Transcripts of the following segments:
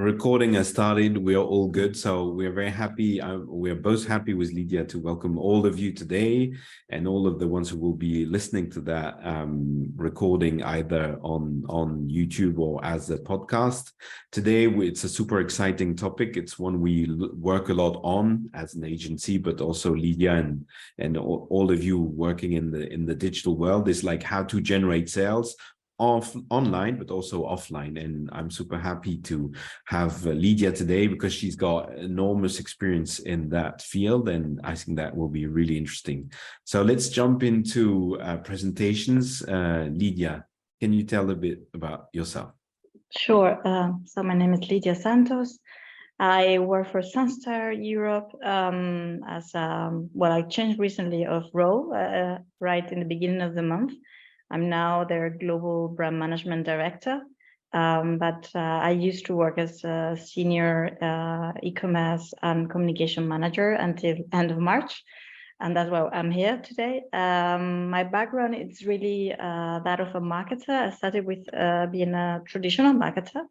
Recording has started. We are all good. So we are very happy. We are both happy with Lydia to welcome all of you today and all of the ones who will be listening to that recording either on YouTube or as a podcast. Today, it's a super exciting topic. It's one we work a lot on as an agency, but also Lydia and all of you working in the digital world is like how to generate sales online, but also offline. And I'm super happy to have Lydia today because she's got enormous experience in that field. And I think that will be really interesting. So let's jump into presentations. Lydia, can you tell a bit about yourself? Sure. So my name is Lydia Santos. I work for Sunstar Europe as well. I changed recently of role right in the beginning of the month. I'm now their global brand management director, but I used to work as a senior e-commerce and communication manager until end of March, and that's why I'm here today. My background is really that of a marketer. I started with being a traditional marketer,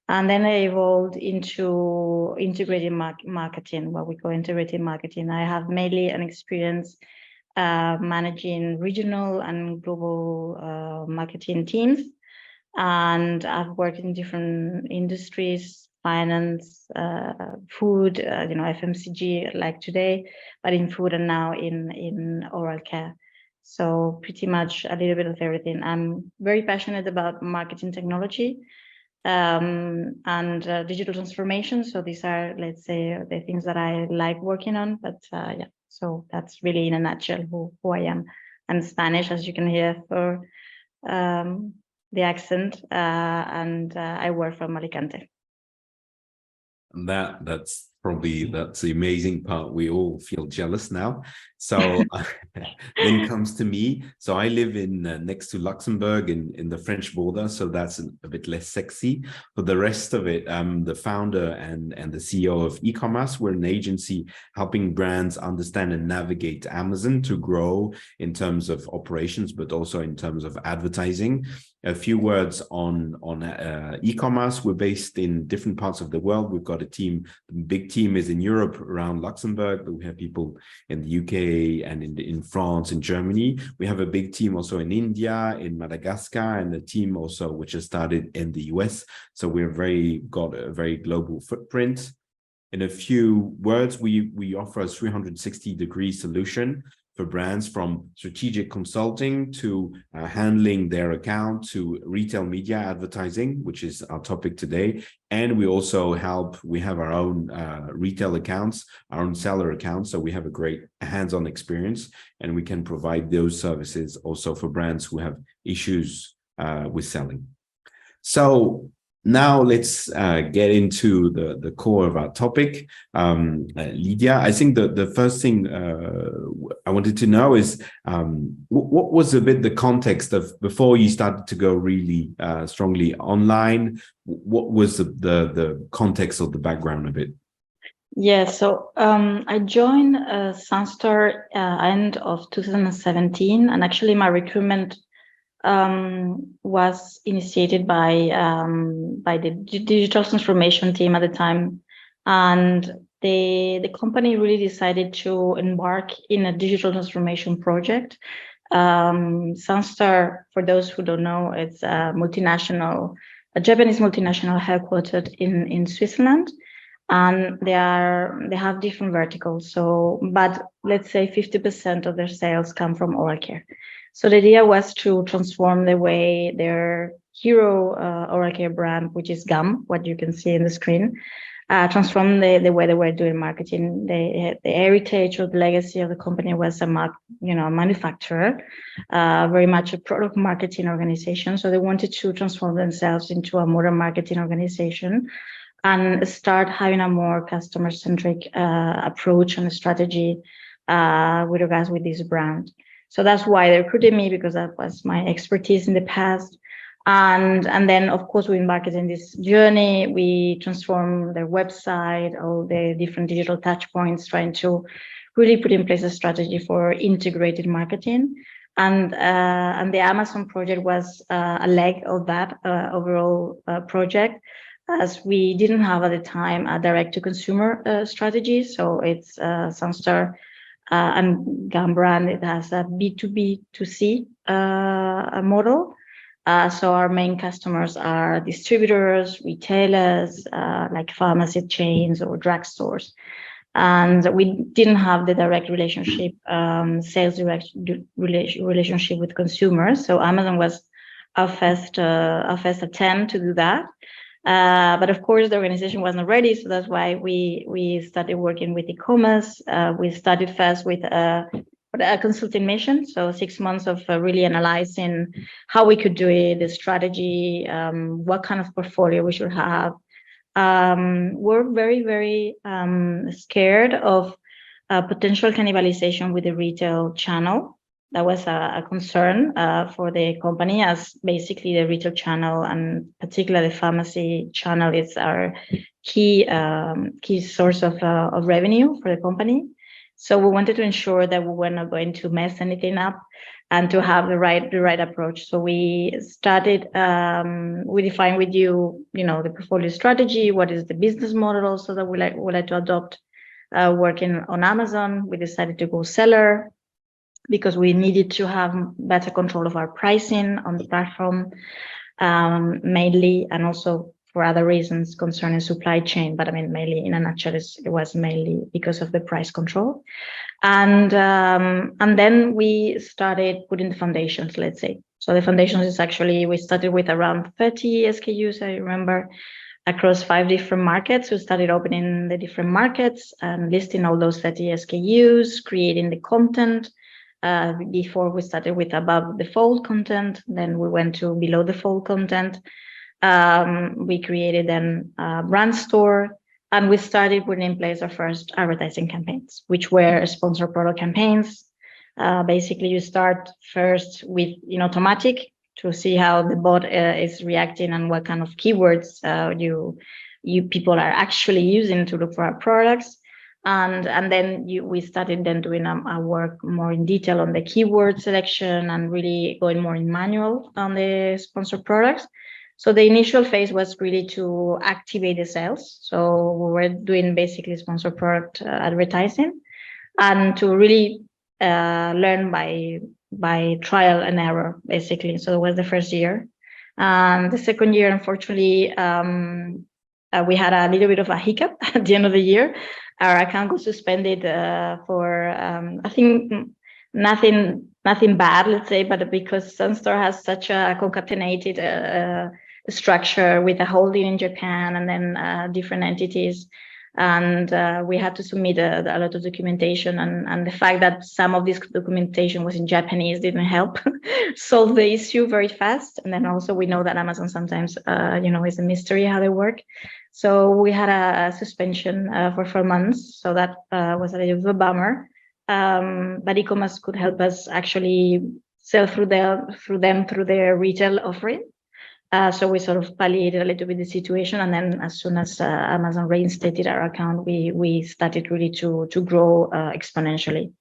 and then I evolved into integrated marketing, what we call integrated marketing. I have mainly an experience managing regional and global marketing teams. And I've worked in different industries, finance, food, FMCG like today, but in food and now in oral care. So pretty much a little bit of everything. I'm very passionate about marketing technology and digital transformation. So these are, let's say, the things that I like working on, but yeah. So that's really in a nutshell who I am. I'm Spanish, as you can hear for the accent, and I work from Alicante. That's the amazing part. We all feel jealous now. So then comes to me. So I live in next to Luxembourg in the French border. So that's a bit less sexy. For the rest of it, I'm the founder and the CEO of e-Comas. We're an agency helping brands understand and navigate Amazon to grow in terms of operations, but also in terms of advertising. A few words on e-commerce. We're based in different parts of the world. We've got a team. The big team is in Europe around Luxembourg, but we have people in the UK and in France, in Germany. We have a big team also in India, in Madagascar, and a team also which has started in the US. So got a very global footprint. In a few words, we offer a 360-degree solution for brands, from strategic consulting to handling their account to retail media advertising, which is our topic today. And we also we have our own retail accounts, our own seller accounts. So we have a great hands-on experience, and we can provide those services also for brands who have issues with selling. So now let's get into the core of our topic. Lydia, I think the first thing I wanted to know is what was a bit the context of before you started to go really strongly online? What was the context of the background of it? Yeah, so I joined Sunstar end of 2017, and actually my recruitment was initiated by the digital transformation team at the time, and the company really decided to embark in a digital transformation project. Sunstar, for those who don't know, it's a Japanese multinational headquartered in Switzerland, and they have different verticals. So, but let's say 50% of their sales come from oral care. So the idea was to transform the way their hero oral care brand, which is gum, what you can see in the screen, transform the way they were doing marketing. The heritage or the legacy of the company was a manufacturer, very much a product marketing organization. So they wanted to transform themselves into a modern marketing organization and start having a more customer-centric approach and strategy with regards with this brand. So that's why they recruited me, because that was my expertise in the past. And then, of course, we embarked in this journey. We transformed their website, all the different digital touch points, trying to really put in place a strategy for integrated marketing. And the Amazon project was a leg of that overall project. as we didn't have at the time a direct-to-consumer strategy. So it's Sunstar and GAM brand, it has a B2B2C model. So our main customers are distributors, retailers, like pharmacy chains or drugstores. And we didn't have the direct relationship, sales direct relationship with consumers. So Amazon was our first attempt to do that. But of course, the organization wasn't ready, so that's why we started working with e-Comas. We started first with a consulting mission, so 6 months of really analyzing how we could do it, the strategy, what kind of portfolio we should have. We're very, very scared of potential cannibalization with the retail channel. That was a concern for the company, as basically the retail channel and particularly the pharmacy channel is our key source of revenue for the company. So we wanted to ensure that we were not going to mess anything up and to have the right approach. So we started, we defined with you, the portfolio strategy, what is the business model, so that we like to adopt working on Amazon. We decided to go seller because we needed to have better control of our pricing on the platform, mainly, and also for other reasons concerning supply chain. But I mean, mainly in a nutshell, it was mainly because of the price control. And then we started putting the foundations, let's say. So the foundations is actually, we started with around 30 SKUs, I remember, across 5 different markets. We started opening the different markets and listing all those 30 SKUs, creating the content. Before we started with above the fold content, then we went to below the fold content. We created then a brand store, and we started putting in place our first advertising campaigns, which were sponsored product campaigns. Basically, you start first with automatic to see how the bot is reacting and what kind of keywords you people are actually using to look for our products. And then we started then doing our work more in detail on the keyword selection and really going more in manual on the sponsored products. So the initial phase was really to activate the sales. So we were doing basically sponsored product advertising, and to really learn by trial and error, basically. So it was the first year. The second year, unfortunately, we had a little bit of a hiccup at the end of the year. Our account was suspended for, I think, nothing bad, let's say, but because Sunstar has such a concatenated structure with a holding in Japan and then different entities, and we had to submit a lot of documentation, and the fact that some of this documentation was in Japanese didn't help solve the issue very fast. And then also we know that Amazon sometimes is a mystery how they work. So we had a suspension for 4 months. So that was a little bit of a bummer. But e-Comas could help us actually sell through their retail offering. So we sort of palliated a little bit the situation. And then as soon as Amazon reinstated our account, we started really to grow exponentially.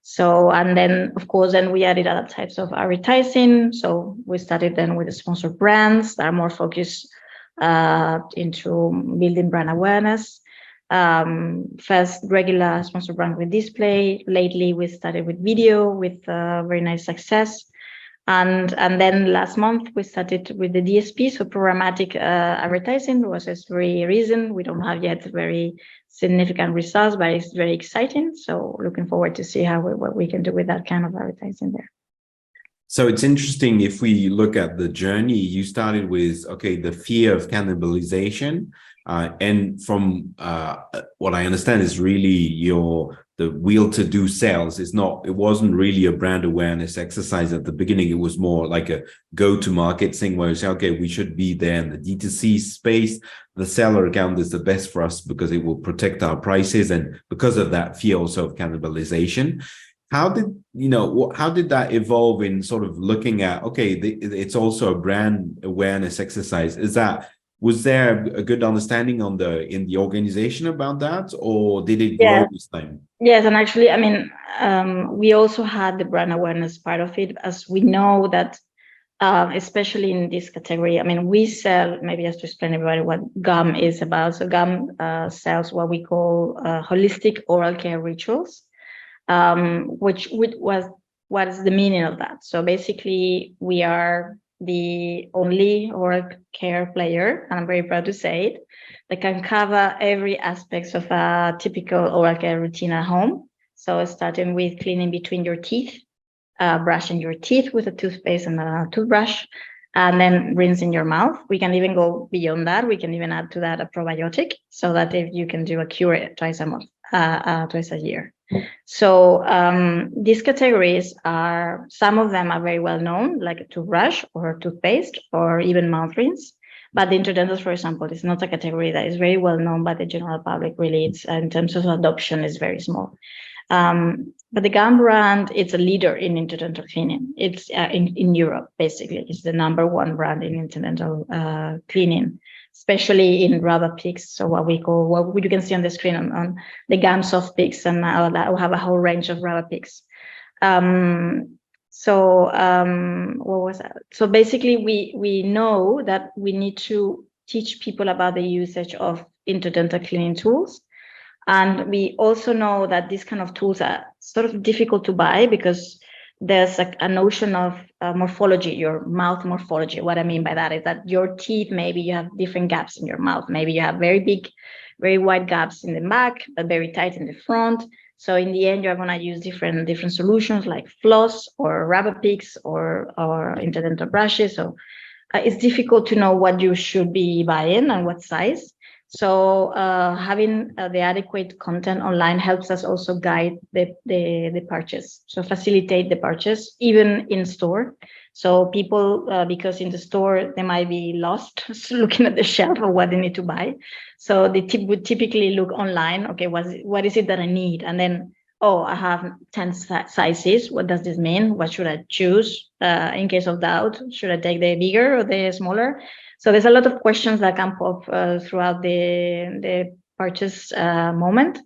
So, and then of course, then we added other types of advertising. So we started then with the sponsored brands that are more focused into building brand awareness. First regular sponsored brand with display. Lately, we started with video with very nice success. And then last month we started with the DSP, so programmatic advertising. Was this very reason we don't have yet very significant results, but it's very exciting. So looking forward to see what we can do with that kind of advertising there. So it's interesting, if we look at the journey, you started with, the fear of cannibalization. And from what I understand is really the will to do sales it wasn't really a brand awareness exercise at the beginning. It was more like a go-to-market thing where you say, okay, we should be there in the D2C space. The seller account is the best for us because it will protect our prices. And because of that fear also of cannibalization. How did that evolve in sort of looking at, it's also a brand awareness exercise? Was there a good understanding in the organization about that, or did it grow this time? Yes, and actually, I mean, we also had the brand awareness part of it, as we know that especially in this category. I mean, we sell, maybe just to explain everybody what GUM is about. So GUM sells what we call holistic oral care rituals, which was, what is the meaning of that? So basically, we are the only oral care player, and I'm very proud to say it, that can cover every aspect of a typical oral care routine at home. So starting with cleaning between your teeth, brushing your teeth with a toothpaste and a toothbrush, and then rinsing your mouth. We can even go beyond that. We can even add to that a probiotic, so that if you can do a cure twice a month, twice a year. So these categories are, some of them are very well known, like a toothbrush or toothpaste or even mouth rinse. But the interdentals, for example, is not a category that is very well known by the general public. Really, it's in terms of adoption is very small. But the GUM brand, it's a leader in interdental cleaning. It's in Europe, basically. It's the #1 brand in interdental cleaning, especially in rubber picks. So what we call, what you can see on the screen on the GUM soft picks, and we have a whole range of rubber picks. What was that? So basically, we know that we need to teach people about the usage of interdental cleaning tools. And we also know that these kind of tools are sort of difficult to buy because there's a notion of morphology, your mouth morphology. What I mean by that is that your teeth, maybe you have different gaps in your mouth. Maybe you have very big, very wide gaps in the back, but very tight in the front. So in the end, you're going to use different solutions like floss or rubber picks or interdental brushes. So it's difficult to know what you should be buying and what size. So having the adequate content online helps us also guide the purchase, so facilitate the purchase, even in store. So people, because in the store, they might be lost looking at the shelf of what they need to buy. So they would typically look online, okay, what is it that I need? And then, oh, I have 10 sizes. What does this mean? What should I choose? In case of doubt, should I take the bigger or the smaller? So there's a lot of questions that can pop throughout the purchase moment.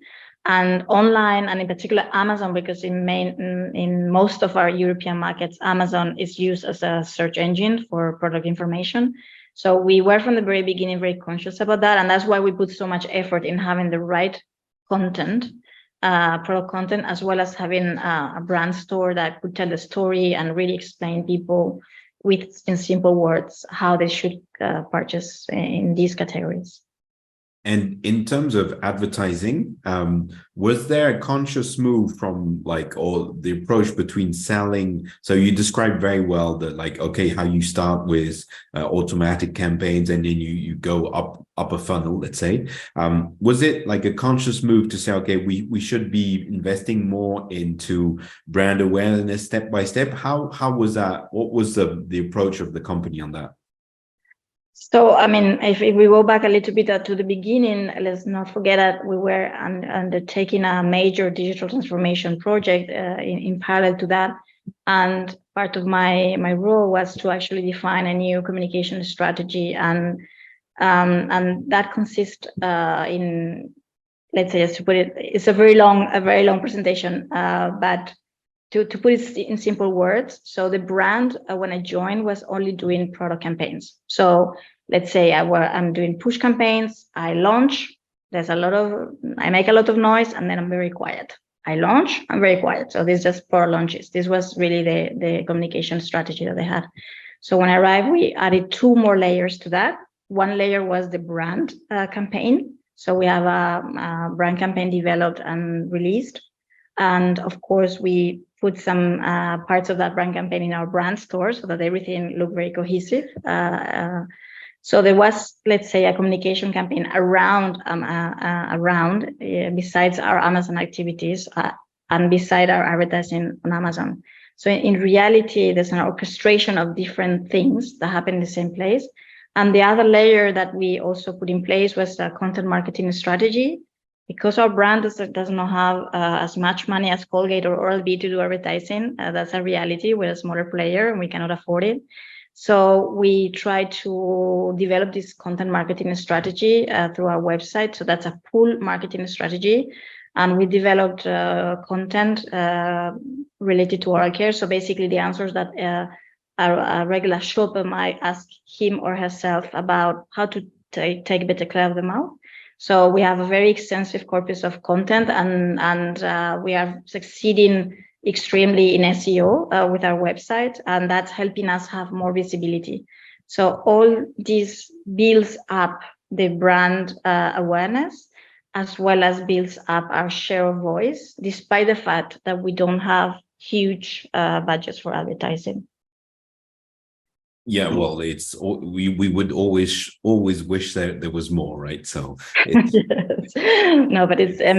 And online, and in particular Amazon, because in most of our European markets, Amazon is used as a search engine for product information. So we were from the very beginning very conscious about that, and that's why we put so much effort in having the right content, product content, as well as having a brand store that could tell the story and really explain people in simple words how they should purchase in these categories. And in terms of advertising, was there a conscious move from or the approach between selling? So you described very well that okay, how you start with automatic campaigns and then you go up a funnel, let's say. Was it like a conscious move to say, okay, we should be investing more into brand awareness step by step? How was that? What was the approach of the company on that? So, I mean, if we go back a little bit to the beginning, let's not forget that we were undertaking a major digital transformation project in parallel to that. And part of my role was to actually define a new communication strategy. And that consists in, let's say, just to put it, it's a very long presentation, but to put it in simple words, so the brand, when I joined, was only doing product campaigns. So let's say I'm doing push campaigns, I launch, I make a lot of noise, and then I'm very quiet. I launch, I'm very quiet. So this is just for launches. This was really the communication strategy that they had. So when I arrived, we added 2 more layers to that. One layer was the brand campaign. So we have a brand campaign developed and released. And of course, we put some parts of that brand campaign in our brand store so that everything looked very cohesive. So there was, let's say, a communication campaign around besides our Amazon activities and beside our advertising on Amazon. So in reality, there's an orchestration of different things that happen in the same place. And the other layer that we also put in place was a content marketing strategy. Because our brand does not have as much money as Colgate or Oral-B to do advertising, that's a reality. We're a smaller player and we cannot afford it. So we try to develop this content marketing strategy through our website. So that's a pull marketing strategy. And we developed content related to oral care. So basically the answers that a regular shopper might ask him or herself about how to take better care of the mouth. So we have a very extensive corpus of content, and we are succeeding extremely in SEO with our website, and that's helping us have more visibility. So all this builds up the brand awareness, as well as builds up our share of voice, despite the fact that we don't have huge budgets for advertising. Yeah, well, we would always wish that there was more, right? So it's yes. No, but it's, I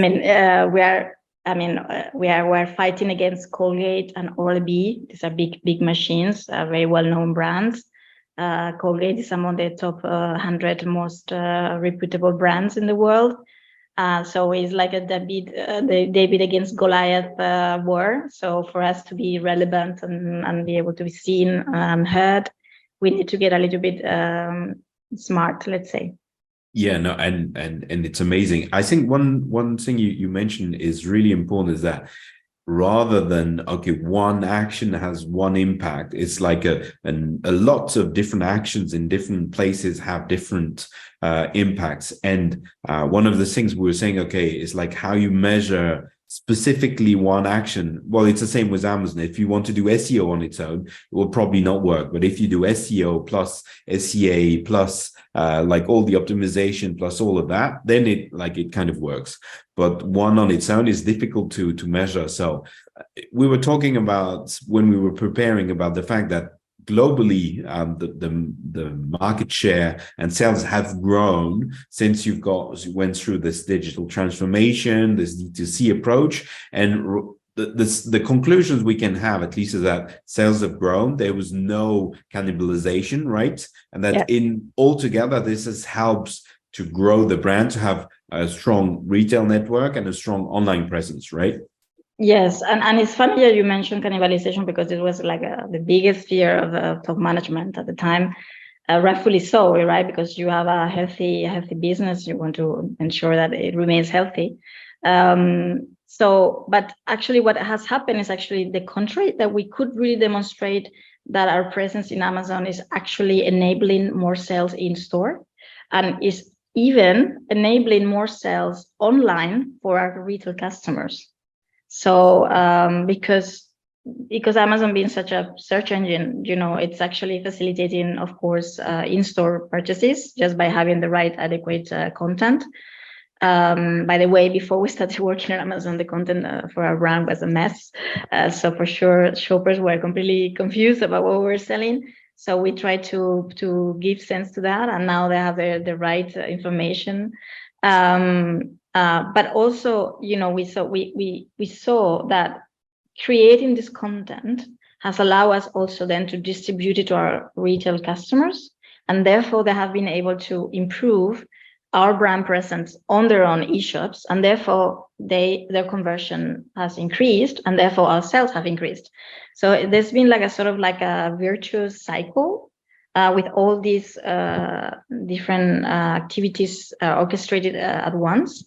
mean, we're fighting against Colgate and Oral-B. These are big machines, very well-known brands. Colgate is among the top 100 most reputable brands in the world. So it's like a David against Goliath war. So for us to be relevant and be able to be seen and heard, we need to get a little bit smart, let's say. Yeah, no, and it's amazing. I think one thing you mentioned is really important, is that rather than, okay, one action has one impact, it's like a lot of different actions in different places have different impacts. And one of the things we were saying, okay, is like how you measure specifically one action. Well, it's the same with Amazon. If you want to do SEO on its own, it will probably not work. But if you do SEO plus SEA plus like all the optimization plus all of that, then it kind of works. But one on its own is difficult to measure. So we were talking about, when we were preparing, about the fact that globally, the market share and sales have grown since you went through this digital transformation, this D2C approach, and the conclusions we can have, at least, is that sales have grown. There was no cannibalization, right? And that in altogether, this helps to grow the brand, to have a strong retail network and a strong online presence, right? Yes, and it's funny that you mentioned cannibalization, because it was like the biggest fear of top management at the time, rightfully so, right? Because you have a healthy business, you want to ensure that it remains healthy. But actually, what has happened is actually the contrary, that we could really demonstrate that our presence in Amazon is actually enabling more sales in store, and is even enabling more sales online for our retail customers. So because Amazon being such a search engine, it's actually facilitating, of course, in-store purchases just by having the right adequate content. By the way, before we started working on Amazon, the content for our brand was a mess. So for sure, shoppers were completely confused about what we were selling. So we tried to give sense to that, and now they have the right information. But also, we saw that creating this content has allowed us also then to distribute it to our retail customers, and therefore they have been able to improve our brand presence on their own e-shops, and therefore their conversion has increased, and therefore our sales have increased. So there's been like a sort of like a virtuous cycle with all these different activities orchestrated at once.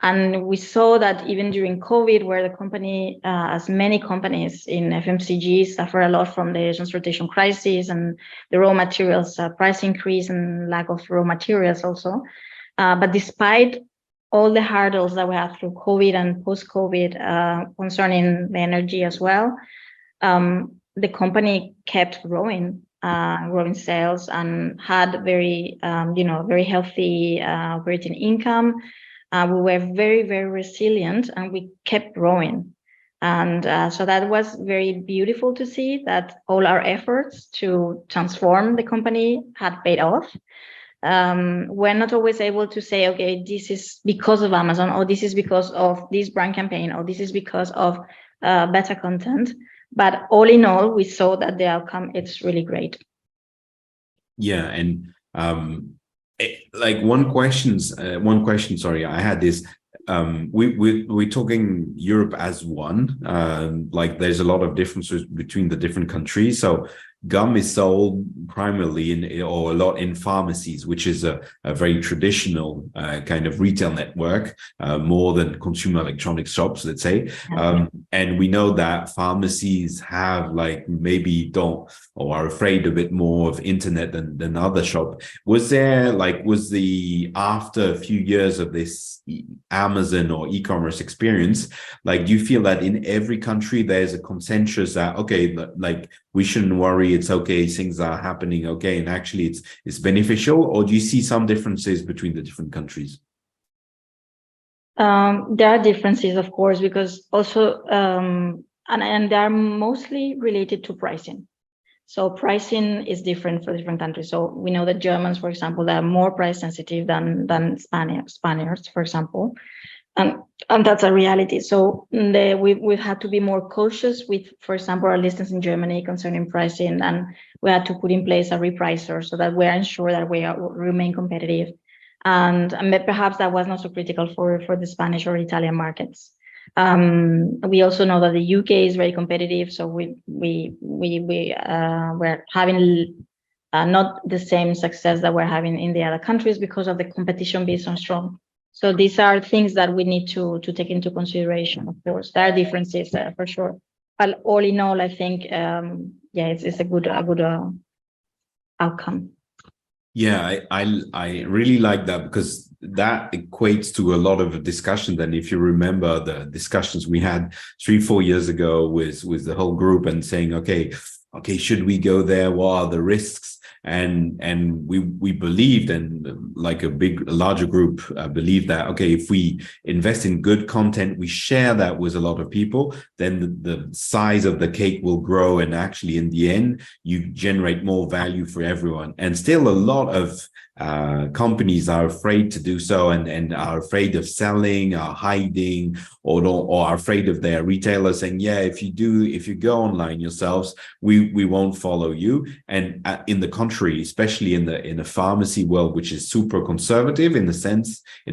And we saw that even during COVID, where the company, as many companies in FMCG, suffer a lot from the transportation crisis and the raw materials price increase and lack of raw materials also. But despite all the hurdles that we had through COVID and post-COVID concerning the energy as well, the company kept growing sales and had very, very healthy operating income. We were very, very resilient, and we kept growing. And so that was very beautiful to see that all our efforts to transform the company had paid off. We're not always able to say, okay, this is because of Amazon, or this is because of this brand campaign, or this is because of better content. But all in all, we saw that the outcome, it's really great. Yeah, and like one question, sorry, I had this. We're talking Europe as one. Like there's a lot of differences between the different countries. So gum is sold primarily or a lot in pharmacies, which is a very traditional kind of retail network, more than consumer electronics shops, let's say. And we know that pharmacies have like maybe don't or are afraid a bit more of internet than other shop. Was the after a few years of this Amazon or e-commerce experience, like do you feel that in every country there's a consensus that okay, like we shouldn't worry, it's okay, things are happening okay, and actually it's beneficial, or do you see some differences between the different countries? There are differences, of course, because also and they are mostly related to pricing. So pricing is different for different countries. So we know that Germans, for example, they are more price sensitive than Spaniards, for example. And that's a reality. So we've had to be more cautious with, for example, our listings in Germany concerning pricing, and we had to put in place a repricer so that we are ensured that we remain competitive. And perhaps that was not so critical for the Spanish or Italian markets. We also know that the UK is very competitive, so we're having not the same success that we're having in the other countries because of the competition being so strong. So these are things that we need to take into consideration. Of course, there are differences for sure, but all in all, I think it's a good outcome. Yeah, I really like that, because that equates to a lot of discussion. And if you remember the discussions we had 3-4 years ago with the whole group and saying, okay, should we go there? What are the risks? And we believed, and like a larger group believed that, okay, if we invest in good content, we share that with a lot of people, then the size of the cake will grow. And actually, in the end, you generate more value for everyone. And still a lot of companies are afraid to do so, and are afraid of selling, are hiding, or are afraid of their retailers saying, yeah, if you go online yourselves, we won't follow you. And in the contrary, especially in the pharmacy world, which is super conservative in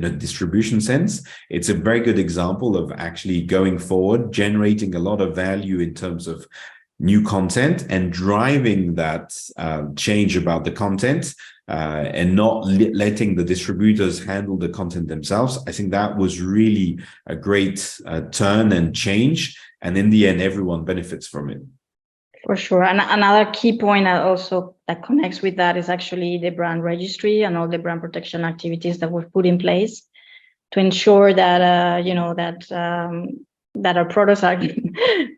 a distribution sense, it's a very good example of actually going forward, generating a lot of value in terms of new content, and driving that change about the content, and not letting the distributors handle the content themselves. I think that was really a great turn and change. And in the end, everyone benefits from it. For sure. And another key point also that connects with that is actually the brand registry and all the brand protection activities that we've put in place to ensure that, that our products are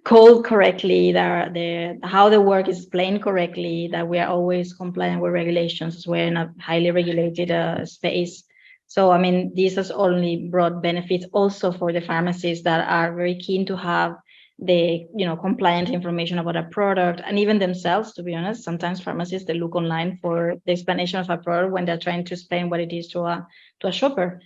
called correctly, that how the work is explained correctly, that we are always compliant with regulations, as we're in a highly regulated space. So, I mean, this has only brought benefits also for the pharmacies that are very keen to have the compliant information about a product, and even themselves, to be honest. Sometimes pharmacists, they look online for the explanation of a product when they're trying to explain what it is to a shopper.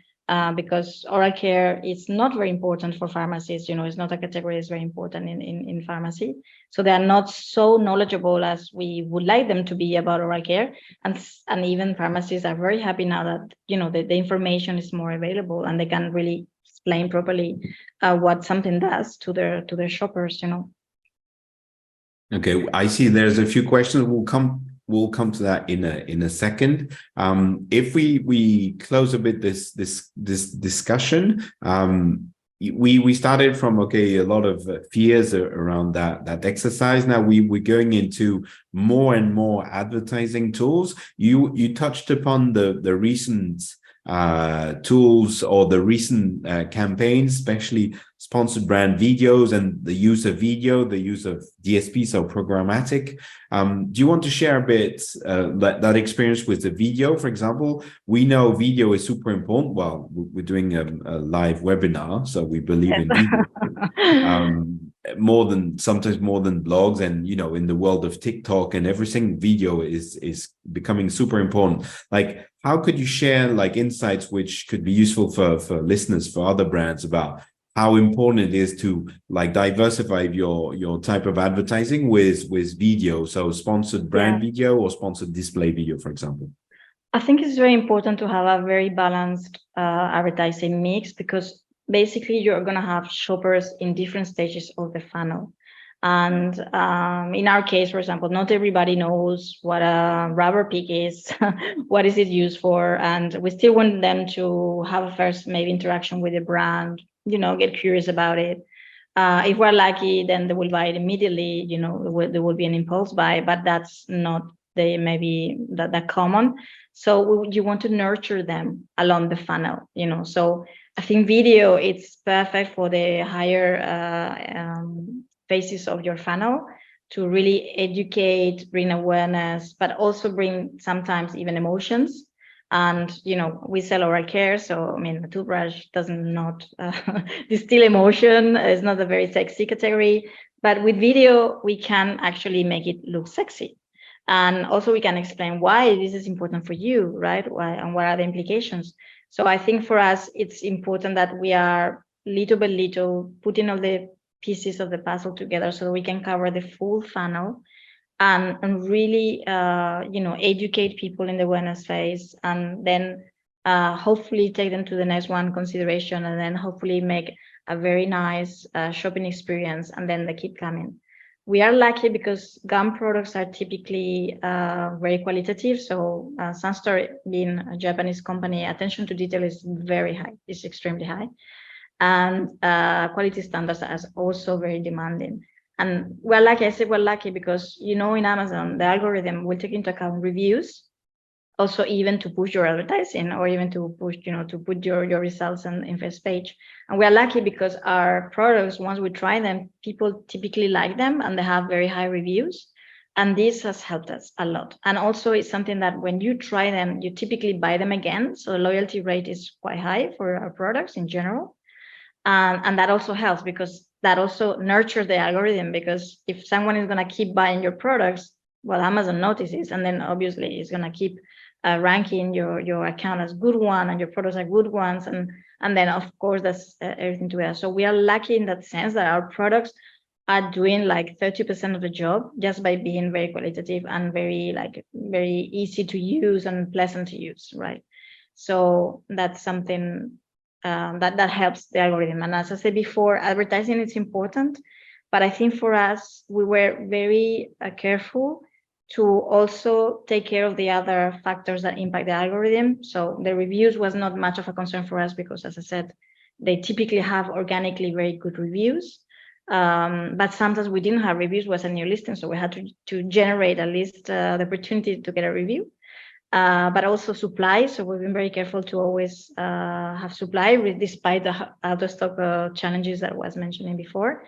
Because oral care is not very important for pharmacies. It's not a category that's very important in pharmacy. So they are not so knowledgeable as we would like them to be about oral care. And even pharmacies are very happy now that, the information is more available, and they can really explain properly what something does to their shoppers, Okay, I see there's a few questions. We'll come to that in a second. If we close a bit this discussion, we started from a lot of fears around that exercise. Now we're going into more and more advertising tools. You touched upon the recent tools, or the recent campaigns, especially sponsored brand videos, and the use of video, the use of DSP, so programmatic. Do you want to share a bit that experience with the video? For example, we know video is super important. Well, we're doing a live webinar, so we believe in video. Sometimes more than blogs, and in the world of TikTok and everything, video is becoming super important. Like, how could you share insights which could be useful for listeners, for other brands, about how important it is to diversify your type of advertising with video, so sponsored brand video or sponsored display video, for example? I think it's very important to have a very balanced advertising mix, because basically you're going to have shoppers in different stages of the funnel. And in our case, for example, not everybody knows what a rubber pig is, what is it used for, and we still want them to have a first maybe interaction with the brand, get curious about it. If we're lucky, then they will buy it immediately. There will be an impulse buy, but that's not maybe that common. So you want to nurture them along the funnel. So I think video, it's perfect for the higher phases of your funnel to really educate, bring awareness, but also bring sometimes even emotions. And we sell oral care, so a toothbrush doesn't not distill emotion. It's not a very sexy category, but with video we can actually make it look sexy, and also we can explain why this is important for you, right? Why, and what are the implications. So I think for us it's important that we are little by little putting all the pieces of the puzzle together so we can cover the full funnel and really educate people in the awareness phase, and then hopefully take them to the next one, consideration, and then hopefully make a very nice shopping experience, and then they keep coming. We are lucky because gum products are typically very qualitative. So Sunstar, being a Japanese company, attention to detail is very high, it's extremely high. And quality standards are also very demanding. And we're lucky, I say we're lucky because, in Amazon, the algorithm will take into account reviews, also even to push your advertising, or even to push, to put your results in first page. And we are lucky because our products, once we try them, people typically like them and they have very high reviews. And this has helped us a lot. And also it's something that when you try them, you typically buy them again. So the loyalty rate is quite high for our products in general. And that also helps because that also nurtures the algorithm, because if someone is going to keep buying your products, well, Amazon notices, and then obviously it's going to keep ranking your account as good one and your products are good ones, and then of course that's everything together. So we are lucky in that sense that our products are doing like 30% of the job just by being very qualitative and very easy to use and pleasant to use, right? So that's something that helps the algorithm. And as I said before, advertising is important, but I think for us, we were very careful to also take care of the other factors that impact the algorithm. So the reviews was not much of a concern for us because, as I said, they typically have organically very good reviews. But sometimes we didn't have reviews, was a new listing, so we had to generate at least the opportunity to get a review. But also supply. So we've been very careful to always have supply, despite the out of stock challenges that I was mentioning before.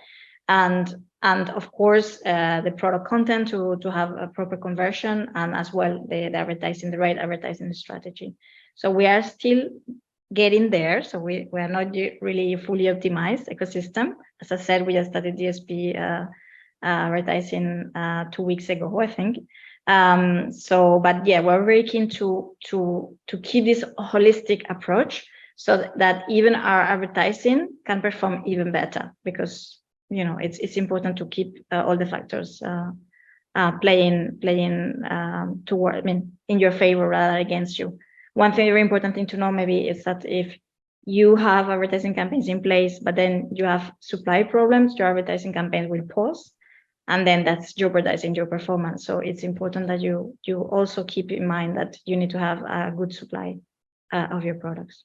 And of course, the product content to have a proper conversion, and as well the advertising, the right advertising strategy. So we are still getting there. So we are not really fully optimized ecosystem. As I said, we just started DSP advertising 2 weeks ago, I think. But yeah, we're very keen to keep this holistic approach so that even our advertising can perform even better, because it's important to keep all the factors playing toward, in your favor rather against you. One thing, very important thing to know maybe, is that if you have advertising campaigns in place, but then you have supply problems, your advertising campaign will pause, and then that's jeopardizing your performance. So it's important that you also keep in mind that you need to have a good supply of your products.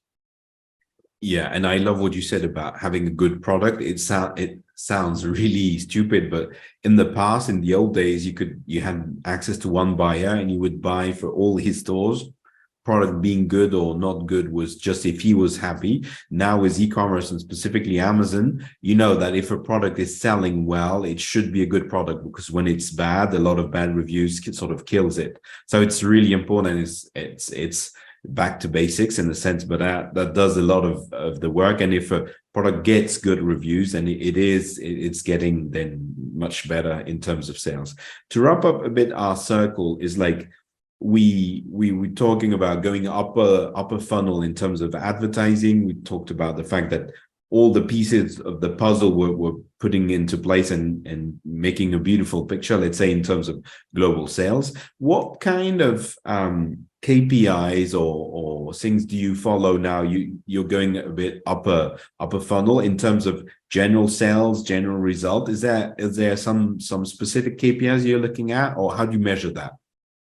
Yeah, and I love what you said about having a good product. It sounds really stupid, but in the past, in the old days, you had access to one buyer and you would buy for all his stores. Product being good or not good was just if he was happy. Now with e-commerce, and specifically Amazon, you know that if a product is selling well, it should be a good product, because when it's bad, a lot of bad reviews sort of kills it. So it's really important. It's back to basics in a sense, but that does a lot of the work. And if a product gets good reviews, and it's getting then much better in terms of sales. To wrap up a bit, our circle is like, we were talking about going upper funnel in terms of advertising. We talked about the fact that all the pieces of the puzzle were putting into place and making a beautiful picture, let's say in terms of global sales. What kind of KPIs or things do you follow now? You're going a bit upper funnel in terms of general sales, general result. Is there some specific KPIs you're looking at, or how do you measure that?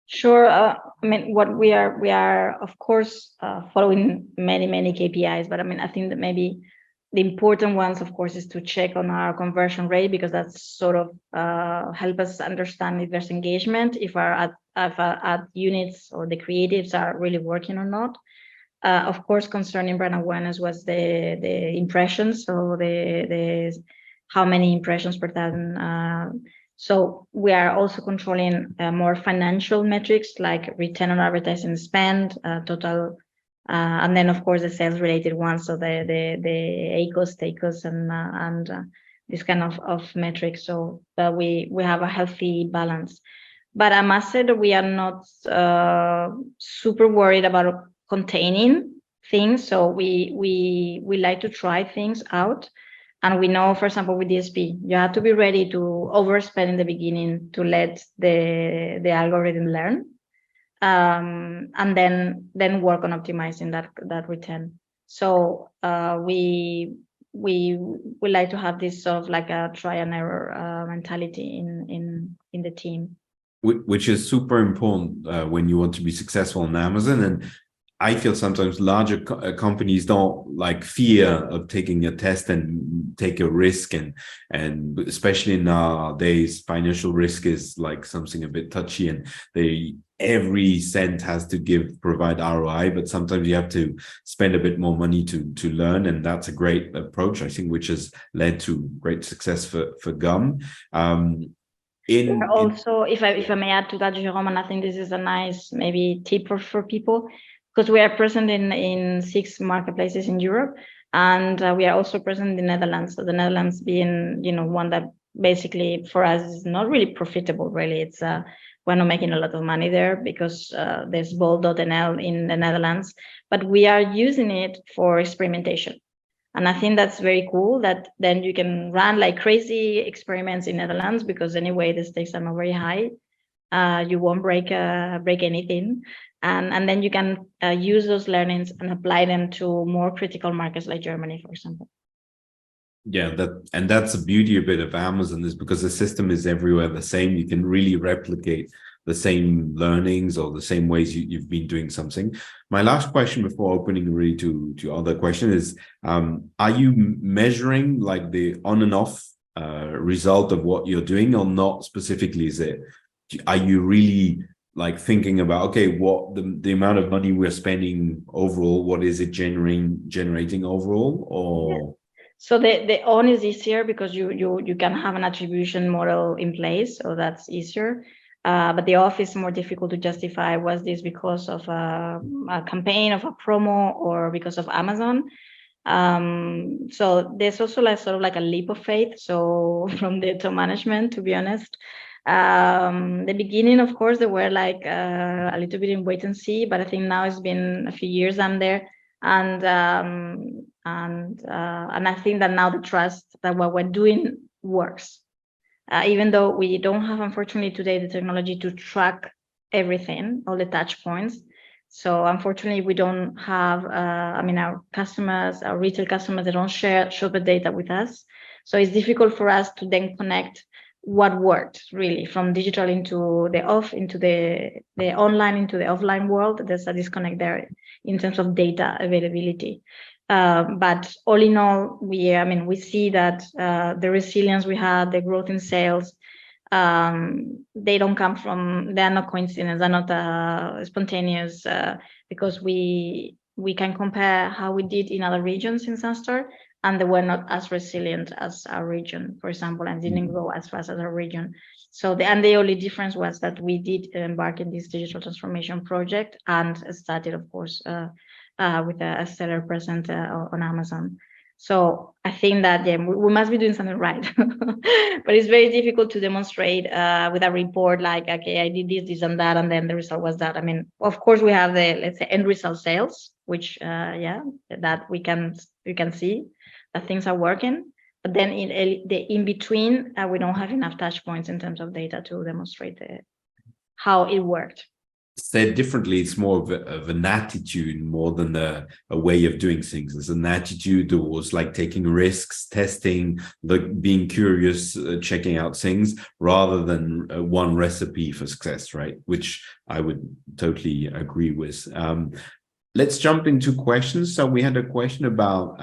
Sure. I mean, what we are of course following many KPIs, but I mean, I think that maybe the important ones, of course, is to check on our conversion rate, because that's sort of help us understand if there's engagement, if our ad units or the creatives are really working or not. Of course, concerning brand awareness was the impressions, so the how many impressions per thousand. So we are also controlling more financial metrics like return on advertising spend, total, and then of course the sales related ones, so the ACOS, TACOS, and this kind of metrics. So we have a healthy balance. But I must say that we are not super worried about containing things. So we like to try things out. And we know, for example, with DSP, you have to be ready to overspend in the beginning to let the algorithm learn, and then work on optimizing that return. So we like to have this sort of like a try and error mentality in the team, which is super important when you want to be successful on Amazon. And I feel sometimes larger companies don't like fear of taking a test and take a risk, and especially nowadays, financial risk is like something a bit touchy, and every cent has to provide ROI, but sometimes you have to spend a bit more money to learn, and that's a great approach, I think, which has led to great success for Gum. Also, if I may add to that, Jerome, and I think this is a nice maybe tip for people, because we are present in 6 marketplaces in Europe, and we are also present in the Netherlands. So the Netherlands being, one that basically for us is not really profitable. Really, it's we're not making a lot of money there, because there's Bol.nl in the Netherlands, but we are using it for experimentation. And I think that's very cool, that then you can run like crazy experiments in Netherlands, because anyway, the stakes are not very high. You won't break anything. And then you can use those learnings and apply them to more critical markets like Germany, for example. Yeah, that's the beauty a bit of Amazon, is because the system is everywhere the same. You can really replicate the same learnings or the same ways you've been doing something. My last question before opening really to other questions is, are you measuring like the on and off result of what you're doing, or not specifically? Are you really like thinking about, okay, what the amount of money we're spending overall, what is it generating overall? Or yeah. So the on is easier, because you can have an attribution model in place, so that's easier. But the off is more difficult to justify. Was this because of a campaign, of a promo, or because of Amazon? So there's also like sort of like a leap of faith. So from the top management, to be honest, the beginning, of course, they were like a little bit in wait and see. But I think now it's been a few years I'm there, and I think that now the trust that what we're doing works. Even though we don't have, unfortunately, today the technology to track everything, all the touch points. So unfortunately, we don't have, our customers, our retail customers, they don't share shopper data with us. So it's difficult for us to then connect what worked really from digital into the off, into the online, into the offline world. There's a disconnect there in terms of data availability. But all in all, we see that the resilience we had, the growth in sales, they don't come from, they're not coincidence, they're not spontaneous, because we can compare how we did in other regions in Sunstar, and they were not as resilient as our region, for example, and didn't grow as fast as our region. So the only difference was that we did embark in this digital transformation project, and started, of course, with a seller present on Amazon. So I think that we must be doing something right, but it's very difficult to demonstrate with a report like, okay, I did this, and that, and then the result was that. I mean, of course, we have the, let's say, end result sales, which that we can see, things are working. But then in the in between, we don't have enough touch points in terms of data to demonstrate how it worked. Said differently, it's more of an attitude more than a way of doing things. It's an attitude towards like taking risks, testing, like being curious, checking out things, rather than one recipe for success, right? Which I would totally agree with. Let's jump into questions. So we had a question about,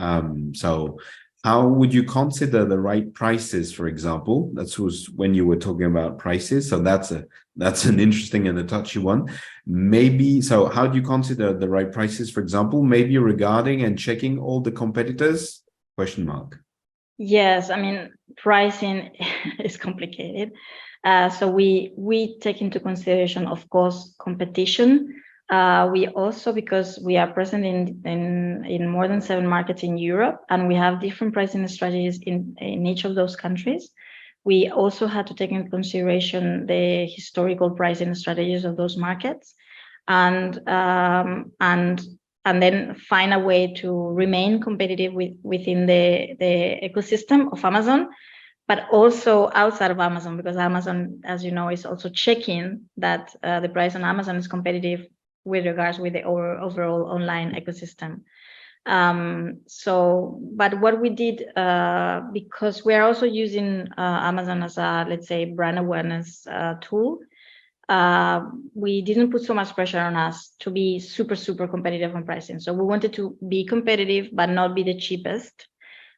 so how would you consider the right prices, for example? That was when you were talking about prices. So that's an interesting and a touchy one. Maybe, so how do you consider the right prices, for example, maybe regarding and checking all the competitors? Question mark. Yes, I mean, pricing is complicated. So we take into consideration, of course, competition. We also, because we are present in more than 7 markets in Europe, and we have different pricing strategies in each of those countries, we also had to take into consideration the historical pricing strategies of those markets, and then find a way to remain competitive within the ecosystem of Amazon, but also outside of Amazon, because Amazon, as you know, is also checking that the price on Amazon is competitive with regards with the overall online ecosystem. But what we did, because we're also using Amazon as a, let's say, brand awareness tool, we didn't put so much pressure on us to be super competitive on pricing. So we wanted to be competitive, but not be the cheapest,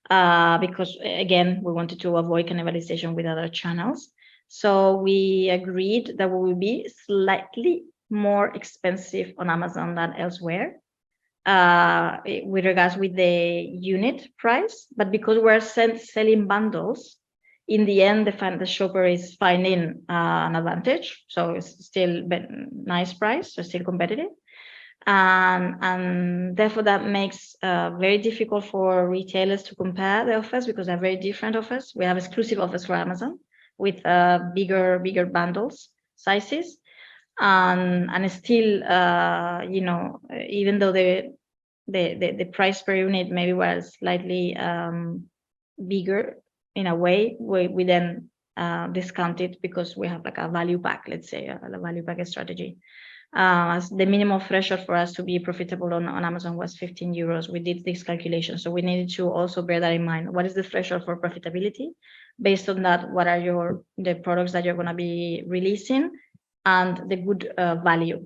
because again, we wanted to avoid cannibalization with other channels. So we agreed that we will be slightly more expensive on Amazon than elsewhere, with regards with the unit price. But because we're selling bundles, in the end, the shopper is finding an advantage. So it's still nice price, so still competitive. And therefore that makes very difficult for retailers to compare the offers, because they're very different offers. We have exclusive offers for Amazon with bigger bundles sizes, and still, you know, even though the price per unit maybe was slightly bigger in a way, we then discount it because we have like a value pack, let's say, a value pack strategy. As the minimum threshold for us to be profitable on Amazon was 15 euros. We did this calculation, so we needed to also bear that in mind. What is the threshold for profitability? Based on that, what are the products that you're going to be releasing, and the good value.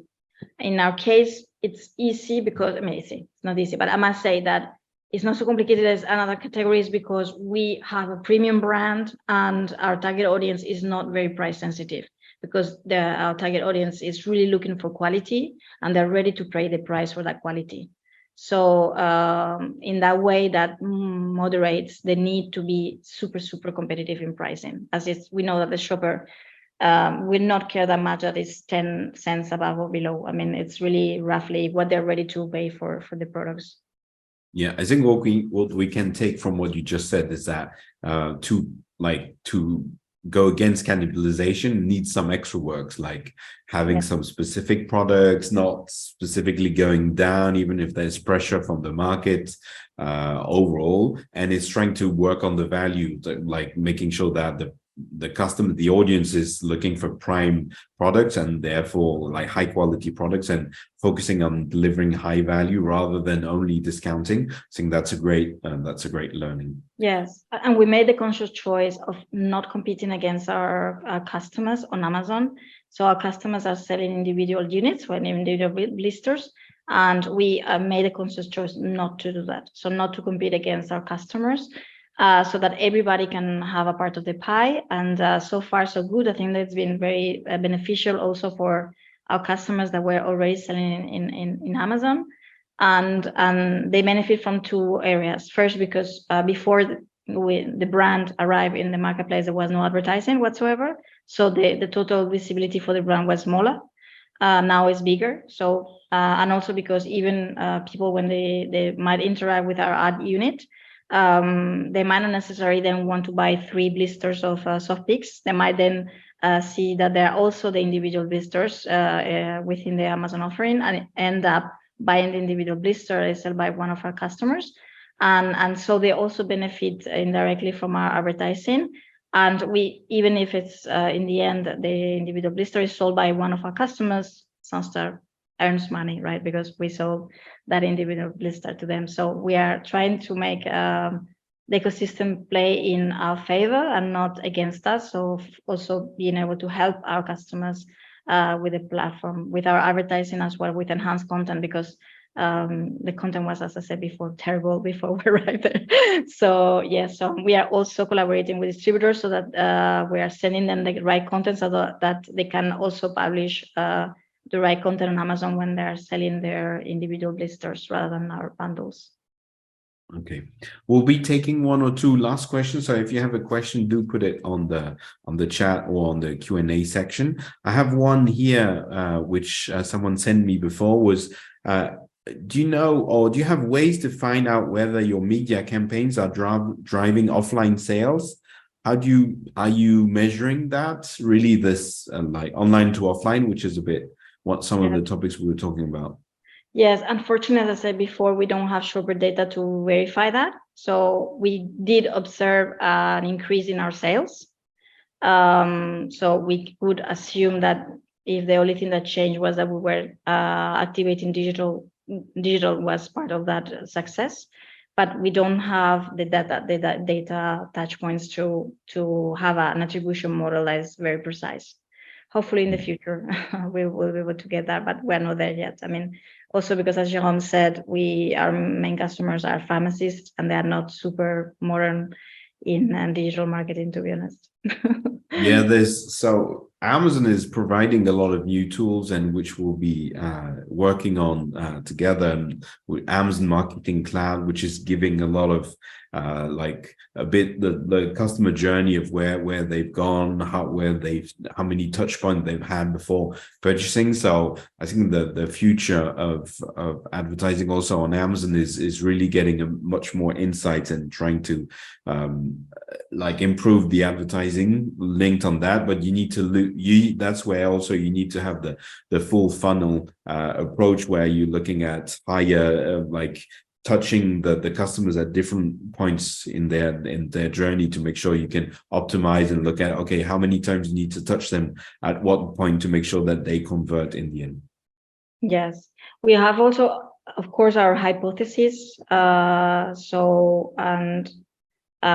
In our case, it's easy because, I mean, it's not easy, but I must say that it's not so complicated as another categories, because we have a premium brand and our target audience is not very price sensitive, because our target audience is really looking for quality and they're ready to pay the price for that quality. So in that way, that moderates the need to be super competitive in pricing, as we know that the shopper will not care that much that it's 10 cents above or below. I mean, it's really roughly what they're ready to pay for the products. Yeah, I think what we can take from what you just said is that to go against cannibalization needs some extra works, like having some specific products, not specifically going down, even if there's pressure from the market overall. And it's trying to work on the value, like making sure that the customer, the audience is looking for prime products and therefore like high quality products, and focusing on delivering high value rather than only discounting. I think that's a great learning. Yes, and we made the conscious choice of not competing against our customers on Amazon. So our customers are selling individual units or individual blisters, and we made a conscious choice not to do that. So not to compete against our customers. So that everybody can have a part of the pie. And so far, so good. I think that's been very beneficial also for our customers that were already selling in Amazon. And they benefit from 2 areas. First, because before the brand arrived in the marketplace, there was no advertising whatsoever. So the total visibility for the brand was smaller. Now it's bigger. So, and also because even people, when they might interact with our ad unit, they might not necessarily then want to buy 3 blisters of soft picks. They might then see that there are also the individual blisters within the Amazon offering, and end up buying the individual blister is sold by one of our customers. And so they also benefit indirectly from our advertising. And we, even if it's in the end, the individual blister is sold by one of our customers, Sunstar earns money, right? Because we sold that individual blister to them. So we are trying to make the ecosystem play in our favor and not against us. So also being able to help our customers with the platform, with our advertising as well, with enhanced content, because the content was, as I said before, terrible before we arrived there. So yes, so we are also collaborating with distributors so that we are sending them the right content so that they can also publish the right content on Amazon when they're selling their individual blisters rather than our bundles. Okay, we'll be taking one or two last questions. So if you have a question, do put it on the chat or on the Q&A section. I have one here, which someone sent me before, was do you know, or do you have ways to find out whether your media campaigns are driving offline sales? Are you measuring that? Really, this like online to offline, which is a bit what some of the topics we were talking about. Yes, unfortunately, as I said before, we don't have Shopper data to verify that. So we did observe an increase in our sales. So we could assume that if the only thing that changed was that we were activating digital was part of that success, but we don't have the data touch points to have an attribution model that is very precise. Hopefully in the future we will be able to get that, but we're not there yet. I mean, also because as Jérôme said, our main customers are pharmacists and they are not super modern in digital marketing, to be honest. Yeah, so Amazon is providing a lot of new tools, and which we'll be working on together with Amazon Marketing Cloud, which is giving a lot of like a bit the customer journey of where they've gone, how many touch points they've had before purchasing. So I think the future of advertising also on Amazon is really getting a much more insight and trying to like improve the advertising linked on that. But you need to that's where also you need to have the full funnel approach, where you're looking at higher like touching the customers at different points in their journey to make sure you can optimize and look at, okay, how many times you need to touch them at what point to make sure that they convert in the end. Yes, we have also, of course, our hypothesis.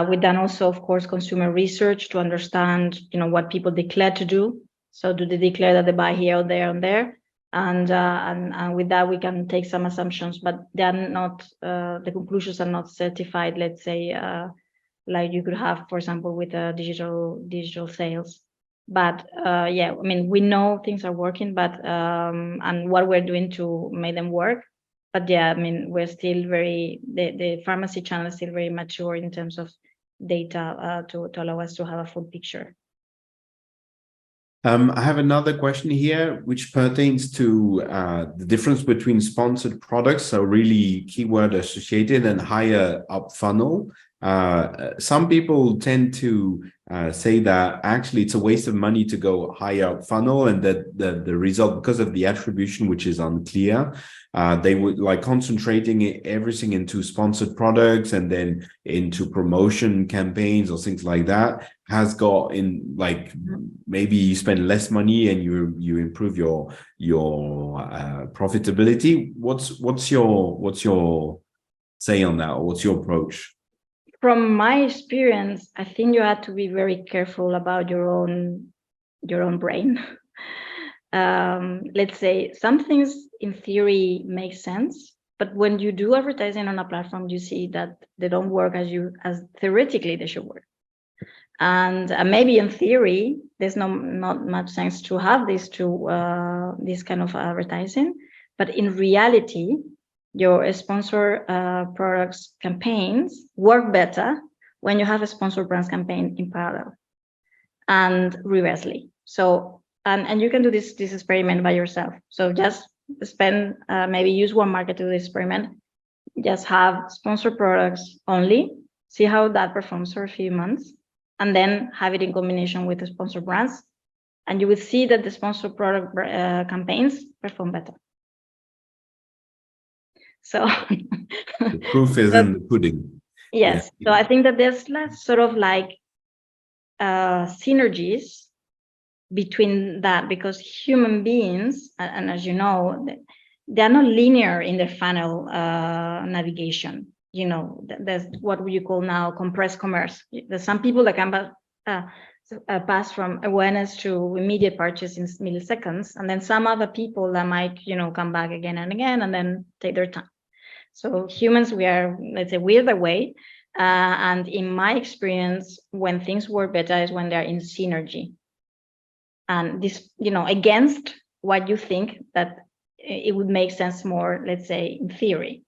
We've done also, of course, consumer research to understand, what people declare to do. So do they declare that they buy here or there and there? And with that, we can take some assumptions, but they are not, the conclusions are not certified, let's say, like you could have, for example, with digital sales. But yeah, I mean, we know things are working, but and what we're doing to make them work. But yeah, I mean, we're still the pharmacy channel is still very mature in terms of data to allow us to have a full picture. I have another question here, which pertains to the difference between sponsored products, so really keyword associated, and higher up funnel. Some people tend to say that actually it's a waste of money to go higher up funnel, and that the result, because of the attribution, which is unclear, they would like concentrating everything into sponsored products and then into promotion campaigns or things like that has got in, like, maybe you spend less money and you improve your profitability. What's your say on that, or what's your approach? From my experience, I think you have to be very careful about your own brain. Let's say some things in theory make sense, but when you do advertising on a platform, you see that they don't work as theoretically they should work. And maybe in theory, there's not much sense to have this kind of advertising, but in reality, your sponsor products campaigns work better when you have a sponsor brands campaign in parallel, and reversely. So, and you can do this experiment by yourself. So just spend, maybe use one market to do this experiment. Just have sponsor products only, see how that performs for a few months, and then have it in combination with the sponsor brands, and you will see that the sponsor product campaigns perform better. So The proof is but in the pudding. yes, Yeah. so I think that there's less sort of like synergies between that, because human beings, and as you know, they are not linear in their funnel navigation. You know, there's what you call now compressed commerce. There's some people that can pass from awareness to immediate purchase in milliseconds, and then some other people that might, you know, come back again and again and then take their time. So humans, we are, let's say, we're the way. And in my experience, when things work better is when they're in synergy. And this, you know, against what you think that it would make sense more, let's say, in theory.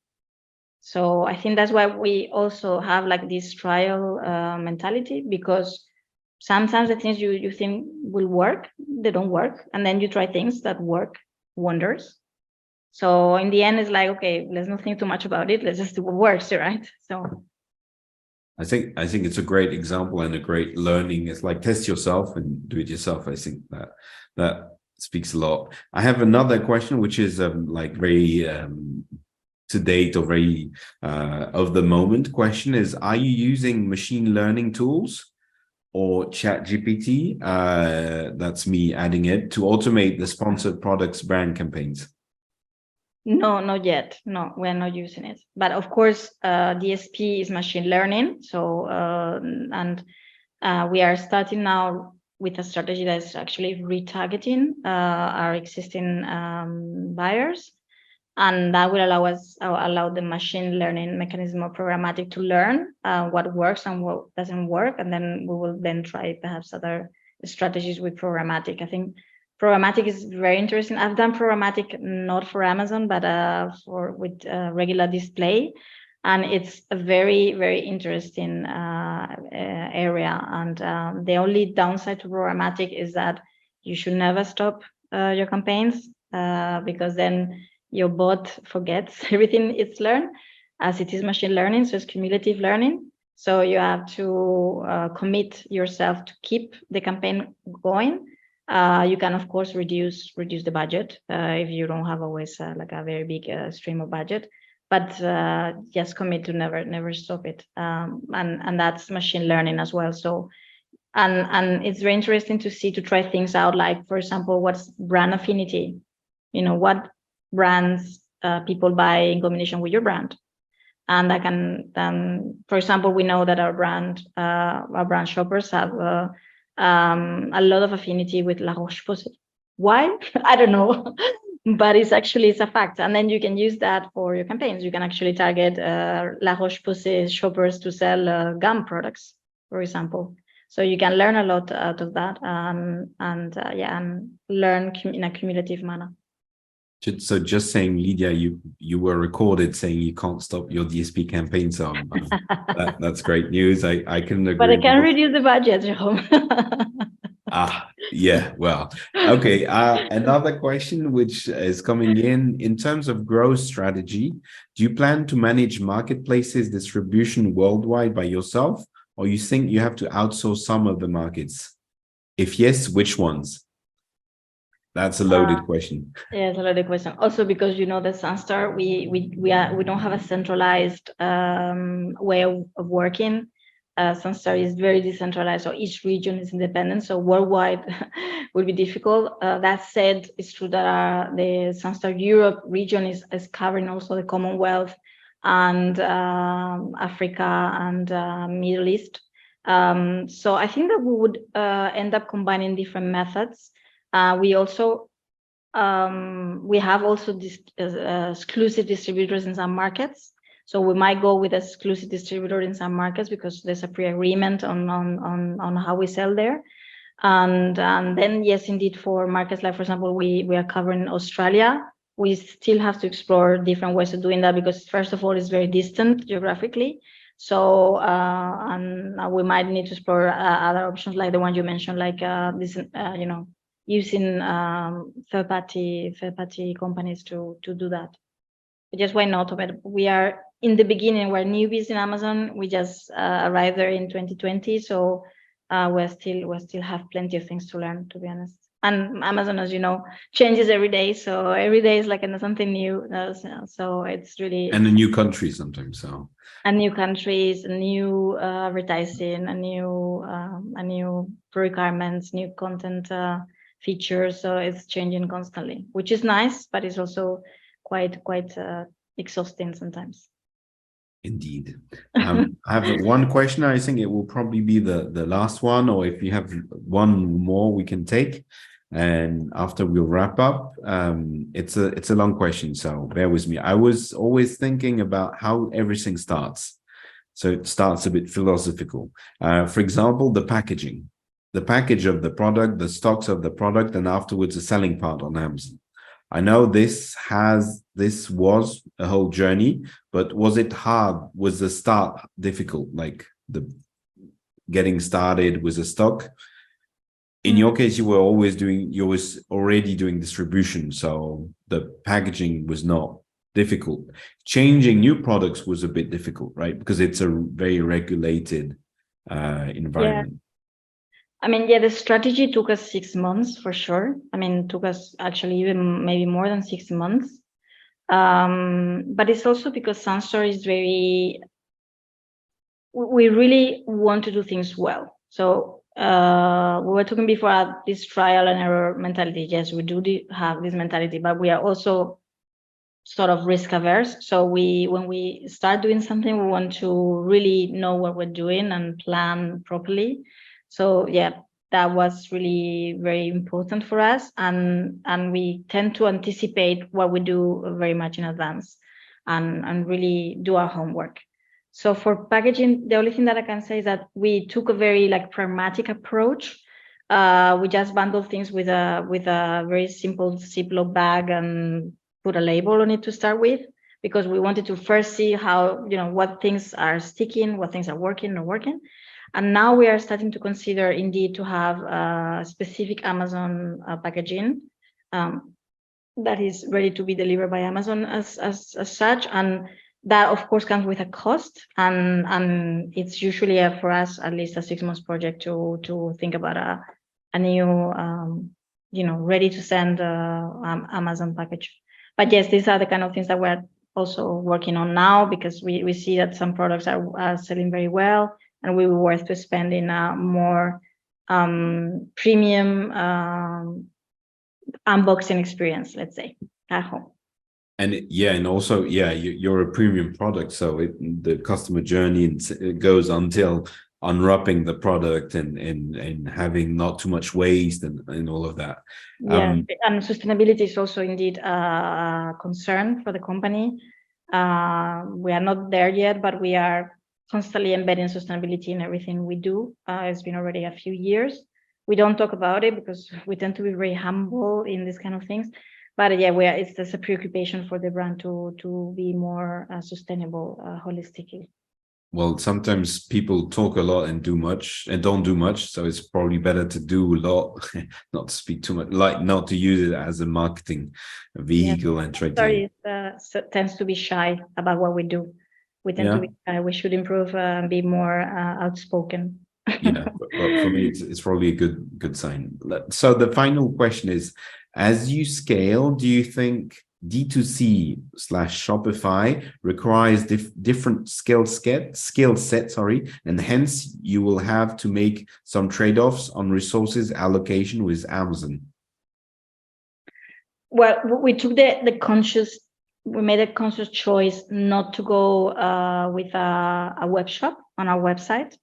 So I think that's why we also have like this trial mentality, because sometimes the things you think will work, they don't work. And then you try things that work wonders. So in the end, it's like, okay, let's not think too much about it. Let's just do what works, right? So I think it's a great example and a great learning. It's like test yourself and do it yourself. I think that speaks a lot. I have another question, which is like very to date or very of the moment question is, are you using machine learning tools or chat GPT? That's me adding it, to automate the sponsored products brand campaigns. no, not yet. No, we're not using it. But of course, DSP is machine learning. So, and we are starting now with a strategy that's actually retargeting our existing buyers. And that will allow the machine learning mechanism of programmatic to learn what works and what doesn't work. And then we will then try perhaps other strategies with programmatic. I think programmatic is very interesting. I've done programmatic not for Amazon, but with regular display. And it's a very, very interesting area. And the only downside to programmatic is that you should never stop your campaigns because then your bot forgets everything it's learned, as it is machine learning, so it's cumulative learning. So you have to commit yourself to keep the campaign going. You can, of course, reduce the budget if you don't have always like a very big stream of budget, but just commit to never stop it. And that's machine learning as well. So and it's very interesting to try things out, like, for example, what's brand affinity, you know, what brands people buy in combination with your brand. And that can, for example, we know that our brand shoppers have a lot of affinity with La Roche-Posay. Why? I don't know, but it's a fact. And then you can use that for your campaigns. You can actually target La Roche-Posay shoppers to sell gum products, for example. So you can learn a lot out of that, and learn in a cumulative manner. So just saying, Lydia, you were recorded saying you can't stop your DSP campaign. So that's great news. I couldn't agree. But I can reduce the budget, Jerome. Yeah, well, okay. Another question which is coming in terms of growth strategy, do you plan to manage marketplaces distribution worldwide by yourself, or you think you have to outsource some of the markets? If yes, which ones? That's a loaded question. Yeah, it's a loaded question. Also, because you know the Sunstar, we don't have a centralized way of working. Sunstar is very decentralized, so each region is independent. So worldwide will be difficult. That said, it's true that the Sunstar Europe region is covering also the Commonwealth and Africa and Middle East. So I think that we would end up combining different methods. We also we have also exclusive distributors in some markets. So we might go with exclusive distributor in some markets because there's a pre-agreement on how we sell there. And then, yes, indeed, for markets like, for example, we are covering Australia. We still have to explore different ways of doing that because, first of all, it's very distant geographically. So and we might need to explore other options like the one you mentioned, like this, you know, using third party companies to do that. Just why not? But we are in the beginning. We're newbies in Amazon. We just arrived there in 2020, so we still have plenty of things to learn, to be honest. And Amazon, as you know, changes every day. So every day is like something new. So it's really And a new country sometimes. So and new countries, new advertising, a new requirements, new content features. So it's changing constantly, which is nice, but it's also quite exhausting sometimes. indeed. I have one question. I think it will probably be the last one, or if you have one more, we can take. And after we'll wrap up, it's a long question, so bear with me. I was always thinking about how everything starts. So it starts a bit philosophical. For example, the packaging, the package of the product, the stocks of the product, and afterwards the selling part on Amazon. I know this was a whole journey, but was it hard? Was the start difficult? Like the getting started with a stock? In your case, you was already doing distribution, so the packaging was not difficult. Changing new products was a bit difficult, right? Because it's a very regulated environment. I mean, yeah, the strategy took us 6 months for sure. I mean, it took us actually even maybe more than 6 months. But it's also because Sunstore is we really want to do things well. So we were talking before about this trial and error mentality. Yes, we do have this mentality, but we are also sort of risk averse. So when we start doing something, we want to really know what we're doing and plan properly. So yeah, that was really very important for us, and we tend to anticipate what we do very much in advance, and really do our homework. So for packaging, the only thing that I can say is that we took a very pragmatic approach. We just bundled things with a very simple Ziploc bag and put a label on it to start with, because we wanted to first see how, what things are sticking, what things are working, not working. And now we are starting to consider indeed to have a specific Amazon packaging that is ready to be delivered by Amazon as such. And that of course comes with a cost, and it's usually for us at least a 6 months project to think about a new ready to send Amazon package. But yes, these are the kind of things that we're also working on now, because we see that some products are selling very well, and we were worth to spend in a more premium unboxing experience, let's say, at home. And and also, you're a premium product, so the customer journey it goes until unwrapping the product and having not too much waste and all of that. Yeah, and sustainability is also indeed a concern for the company. We are not there yet, but we are constantly embedding sustainability in everything we do. It's been already a few years. We don't talk about it because we tend to be very humble in these kind of things. But yeah, it's just a preoccupation for the brand to be more sustainable holistically. Well, sometimes people talk a lot and do much and don't do much, so it's probably better to do a lot, not to speak too much, like not to use it as a marketing vehicle and try to. Tends to be shy about what we do. We tend to be shy. We should improve and be more outspoken. But for me, it's probably a good sign. So the final question is, as you scale, do you think D2C/Shopify requires different skill set, and hence you will have to make some trade-offs on resources allocation with Amazon? Well, we took we made a conscious choice not to go with a web shop on our website.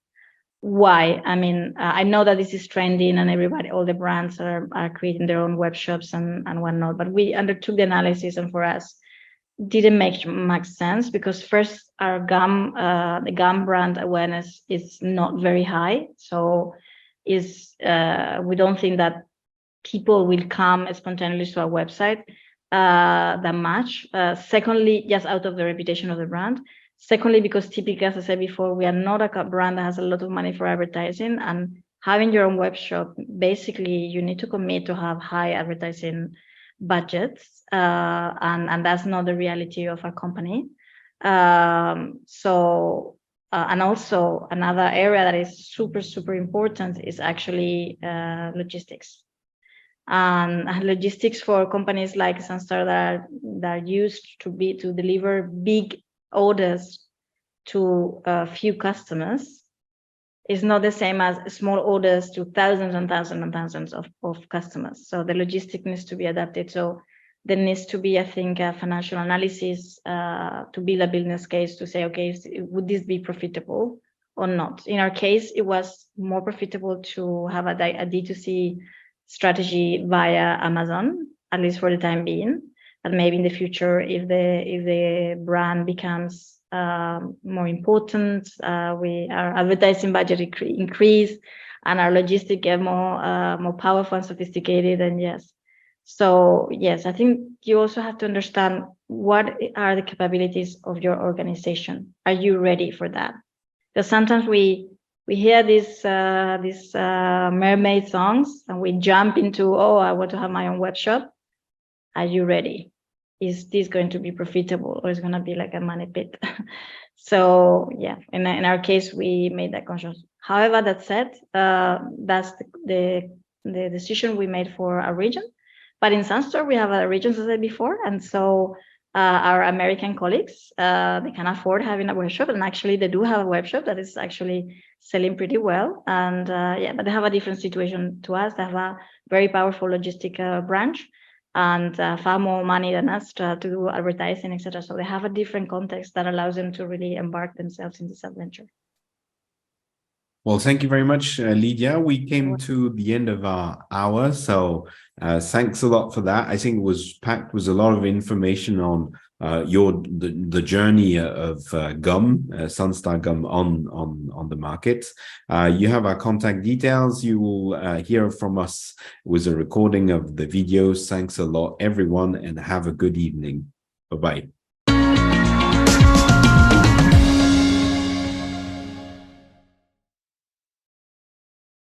Why? I mean, I know that this is trending and all the brands are creating their own web shops and whatnot, but we undertook the analysis, and for us, didn't make much sense, because first, our the gum brand awareness is not very high. So we don't think that people will come spontaneously to our website that much. Secondly, just out of the reputation of the brand. Secondly, because typically, as I said before, we are not a brand that has a lot of money for advertising, and having your own web shop, basically you need to commit to have high advertising budgets, and that's not the reality of our company. And also another area that is super, super important is actually logistics. And logistics for companies like Sunstar that are used to deliver big orders to a few customers is not the same as small orders to thousands and thousands and thousands of customers. So the logistic needs to be adapted. So there needs to be, I think, a financial analysis to build a business case to say, okay, would this be profitable or not? In our case, it was more profitable to have a D2C strategy via Amazon, at least for the time being. And maybe in the future, if the brand becomes more important, our advertising budget increase, and our logistics get more powerful and sophisticated, and yes. So yes, I think you also have to understand what are the capabilities of your organization. Are you ready for that? Because sometimes we hear these mermaid songs and we jump into, oh, I want to have my own web shop. Are you ready? Is this going to be profitable, or is it going to be like a money pit? So yeah, in our case, we made that conscious. However, that said, that's the decision we made for our region. But in Sunstar, we have other regions, as I said before, and so our American colleagues, they can afford having a web shop, and actually they do have a web shop that is actually selling pretty well. And yeah, but they have a different situation to us. They have a very powerful logistic branch, and far more money than us to do advertising, etc. So they have a different context that allows them to really embark themselves in this adventure. Well, thank you very much, Lydia. We came to the end of our hour, so thanks a lot for that. I think it was packed with a lot of information on the journey of gum, Sunstar gum on the market. You have our contact details. You will hear from us with a recording of the videos. Thanks a lot, everyone, and have a good evening. Bye-bye.